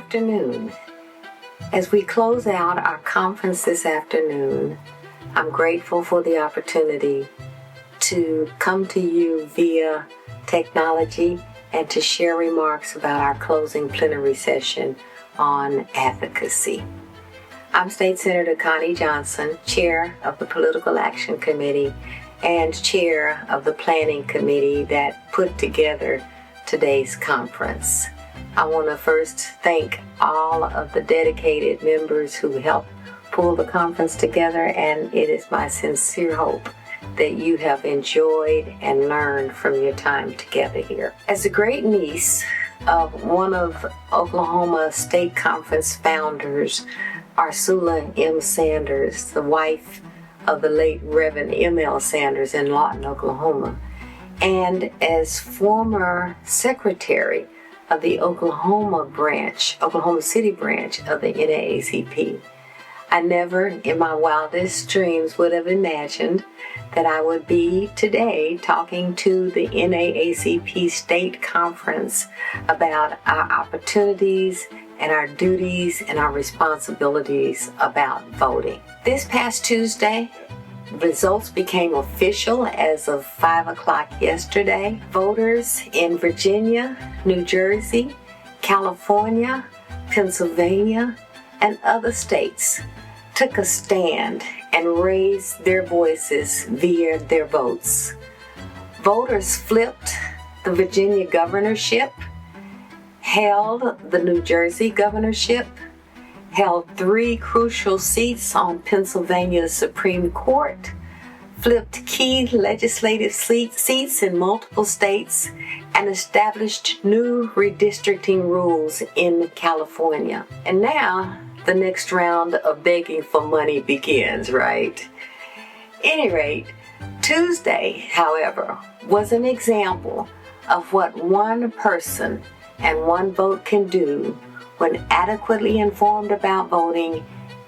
afternoon. As we close out our conference this afternoon, I'm grateful for the opportunity to come to you via technology and to share remarks about our closing plenary session on advocacy. I'm State Senator Connie Johnson, Chair of the Political Action Committee and Chair of the Planning Committee that put together today's conference. I want to first thank all of the dedicated members who helped pull the conference together, and it is my sincere hope that you have enjoyed and learned from your time together here. As a great niece of one of Oklahoma State Conference founders, Ursula M. Sanders, the wife of the late Reverend M.L. Sanders in Lawton, Oklahoma, and as former secretary of the Oklahoma City branch of the NAACP. I never in my wildest dreams would have imagined that I would be today talking to the NAACP State Conference about our opportunities and our duties and our responsibilities about voting. This past Tuesday, results became official as of 5 o'clock yesterday. Voters in Virginia, New Jersey, California, Pennsylvania, and other states took a stand and raised their voices via their votes. Voters flipped the Virginia governorship, held the New Jersey governorship, held 3 crucial seats on Pennsylvania's Supreme Court, flipped key legislative seats in multiple states, and established new redistricting rules in California. And now, the next round of begging for money begins, right? At any rate, Tuesday, however, was an example of what one person and one vote can do when adequately informed about voting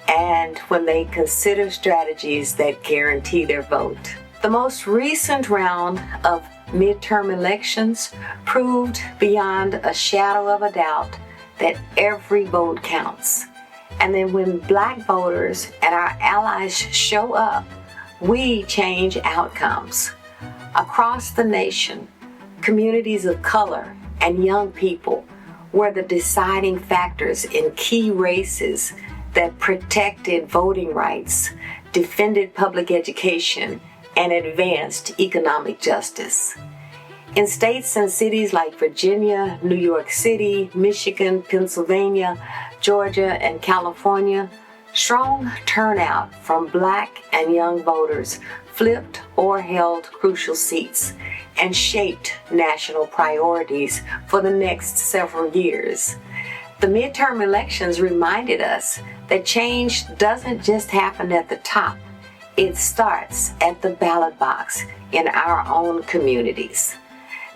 and when they consider strategies that guarantee their vote. The most recent round of midterm elections proved beyond a shadow of a doubt that every vote counts. And then when Black voters and our allies show up, we change outcomes. Across the nation, communities of color and young people were the deciding factors in key races that protected voting rights, defended public education, and advanced economic justice. In states and cities like Virginia, New York City, Michigan, Pennsylvania, Georgia, and California, strong turnout from Black and young voters flipped or held crucial seats and shaped national priorities for the next several years. The midterm elections reminded us that change doesn't just happen at the top. It starts at the ballot box in our own communities.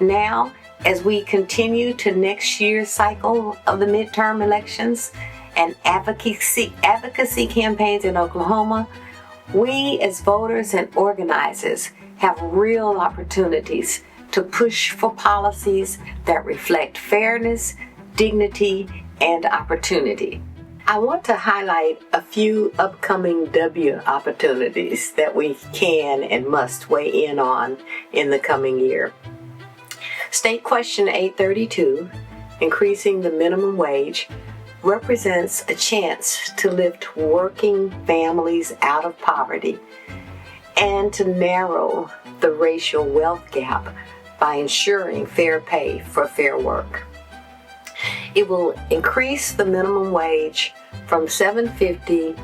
Now, as we continue to next year's cycle of the midterm elections and advocacy campaigns in Oklahoma, we as voters and organizers have real opportunities to push for policies that reflect fairness, dignity, and opportunity. I want to highlight a few upcoming W opportunities that we can and must weigh in on in the coming year. State Question 832, increasing the minimum wage, represents a chance to lift working families out of poverty and to narrow the racial wealth gap by ensuring fair pay for fair work. It will increase the minimum wage from $7.50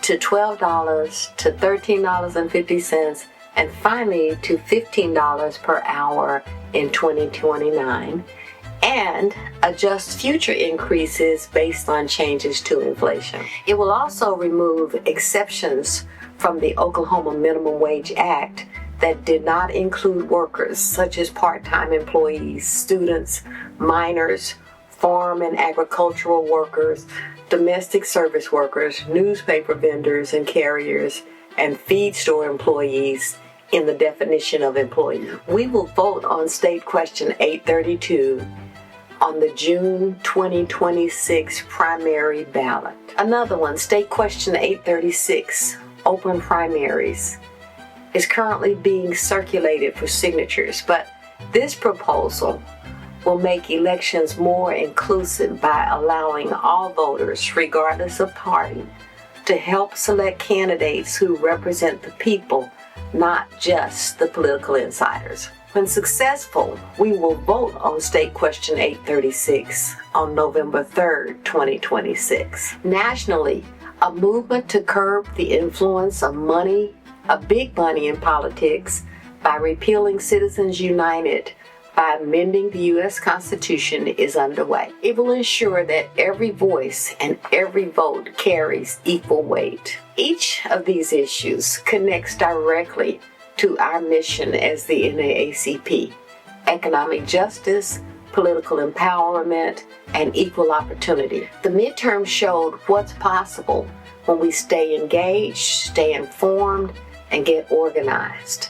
to $12 to $13.50 and finally to $15 per hour in 2029, and adjust future increases based on changes to inflation. It will also remove exceptions from the Oklahoma Minimum Wage Act that did not include workers such as part-time employees, students, minors, farm and agricultural workers, domestic service workers, newspaper vendors and carriers, and feed store employees in the definition of employee. We will vote on State Question 832 on the June 2026 primary ballot. Another one, State Question 836, open primaries, is currently being circulated for signatures, but this proposal will make elections more inclusive by allowing all voters, regardless of party, to help select candidates who represent the people, not just the political insiders. When successful, we will vote on State Question 836 on November 3rd, 2026. Nationally, a movement to curb the influence of big money in politics by repealing Citizens United by amending the U.S. Constitution is underway. It will ensure that every voice and every vote carries equal weight. Each of these issues connects directly to our mission as the NAACP: economic justice, political empowerment, and equal opportunity. The midterm showed what's possible when we stay engaged, stay informed, and get organized.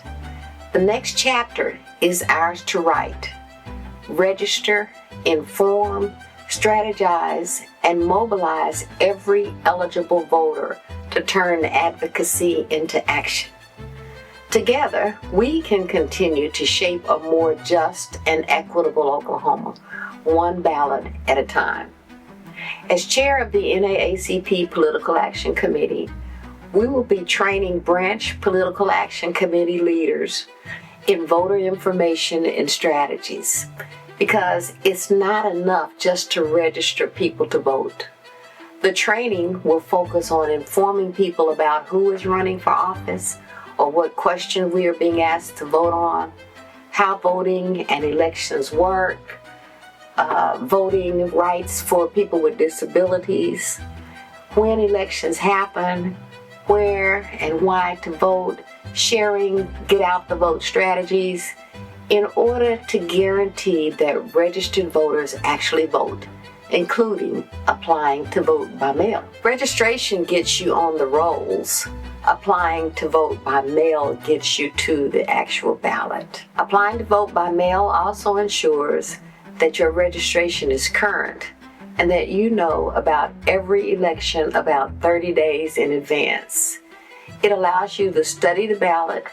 The next chapter is ours to write. Register, inform, strategize, and mobilize every eligible voter to turn advocacy into action. Together, we can continue to shape a more just and equitable Oklahoma, one ballot at a time. As chair of the NAACP Political Action Committee, we will be training branch political action committee leaders in voter information and strategies, because it's not enough just to register people to vote. The training will focus on informing people about who is running for office or what question we are being asked to vote on, how voting and elections work, voting rights for people with disabilities, when elections happen, where and why to vote, sharing get out the vote strategies, in order to guarantee that registered voters actually vote, including applying to vote by mail. Registration gets you on the rolls. Applying to vote by mail gets you to the actual ballot. Applying to vote by mail also ensures that your registration is current and that you know about every election about 30 days in advance. It allows you to study the ballot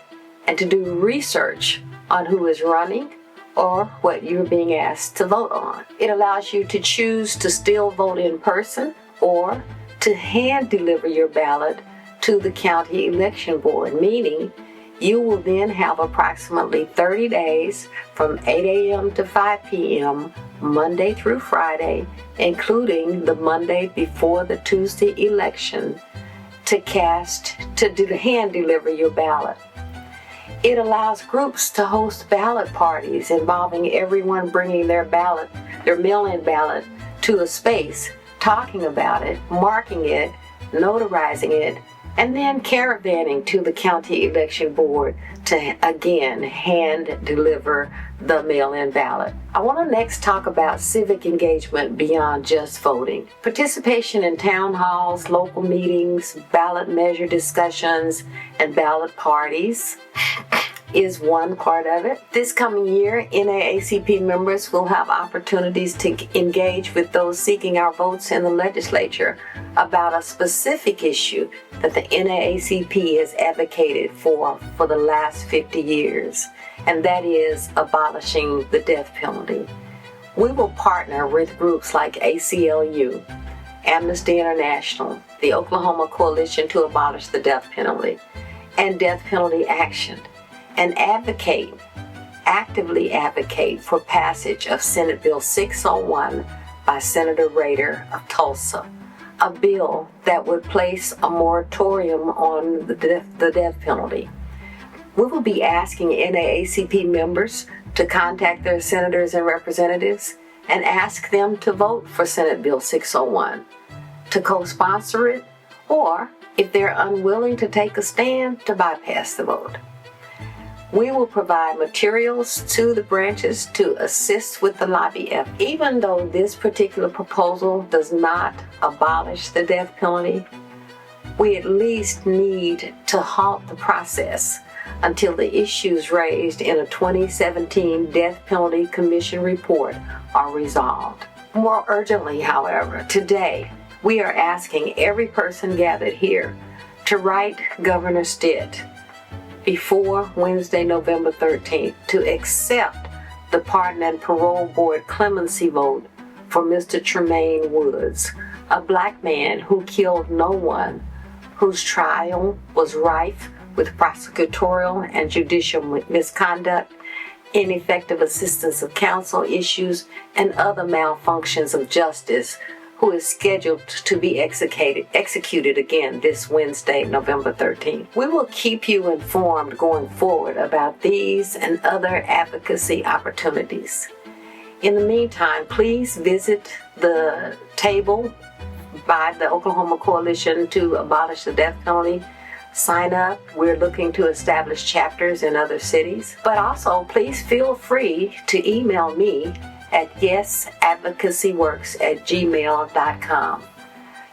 and to do research on who is running or what you're being asked to vote on. It allows you to choose to still vote in person or to hand deliver your ballot to the county election board, meaning you will then have approximately 30 days from 8 a.m. to 5 p.m. Monday through Friday, including the Monday before the Tuesday election, to hand deliver your ballot. It allows groups to host ballot parties involving everyone bringing their mail-in ballot to a space, talking about it, marking it, notarizing it, and then caravanning to the county election board to again hand deliver the mail-in ballot. I want to next talk about civic engagement beyond just voting. Participation in town halls, local meetings, ballot measure discussions, and ballot parties is one part of it. This coming year, NAACP members will have opportunities to engage with those seeking our votes in the legislature about a specific issue that the NAACP has advocated for the last 50 years, and that is abolishing the death penalty. We will partner with groups like ACLU, Amnesty International, the Oklahoma Coalition to Abolish the Death Penalty, and Death Penalty Action, and actively advocate for passage of Senate Bill 601 by Senator Rader of Tulsa, a bill that would place a moratorium on the death penalty. We will be asking NAACP members to contact their senators and representatives and ask them to vote for Senate Bill 601, to co-sponsor it, or if they're unwilling to take a stand, to bypass the vote. We will provide materials to the branches to assist with the lobby effort. Even though this particular proposal does not abolish the death penalty, we at least need to halt the process until the issues raised in a 2017 Death Penalty Commission report are resolved. More urgently, however, today we are asking every person gathered here to write Governor Stitt before Wednesday, November 13th, to accept the Pardon and Parole Board clemency vote for Mr. Tremaine Woods, a black man who killed no one, whose trial was rife with prosecutorial and judicial misconduct, ineffective assistance of counsel issues, and other malfunctions of justice, who is scheduled to be executed again this Wednesday, November 13th. We will keep you informed going forward about these and other advocacy opportunities. In the meantime, please visit the table by the Oklahoma Coalition to Abolish the Death Penalty. Sign up. We're looking to establish chapters in other cities. But also, please feel free to email me at yesadvocacyworks@gmail.com.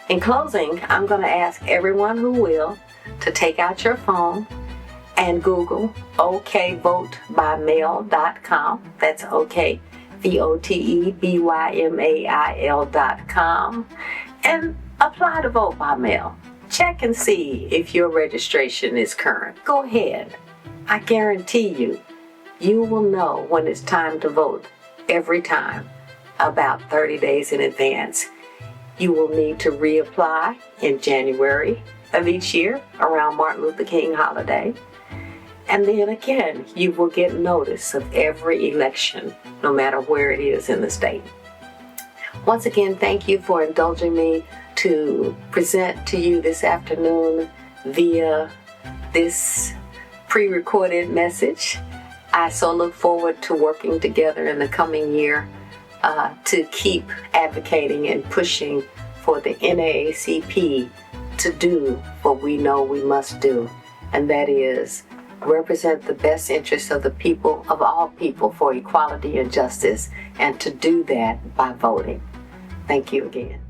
In closing, I'm going to ask everyone who will to take out your phone and Google okvotebymail.com. That's OK, VOTEBYMAIL.com, and apply to vote by mail. Check and see if your registration is current. Go ahead. I guarantee you, you will know when it's time to vote every time, about 30 days in advance. You will need to reapply in January of each year around Martin Luther King holiday. And then again, you will get notice of every election, no matter where it is in the state. Once again, thank you for indulging me to present to you this afternoon via this pre-recorded message. I so look forward to working together in the coming year to keep advocating and pushing for the NAACP to do what we know we must do, and that is represent the best interests of the people, of all people, for equality and justice, and to do that by voting. Thank you again.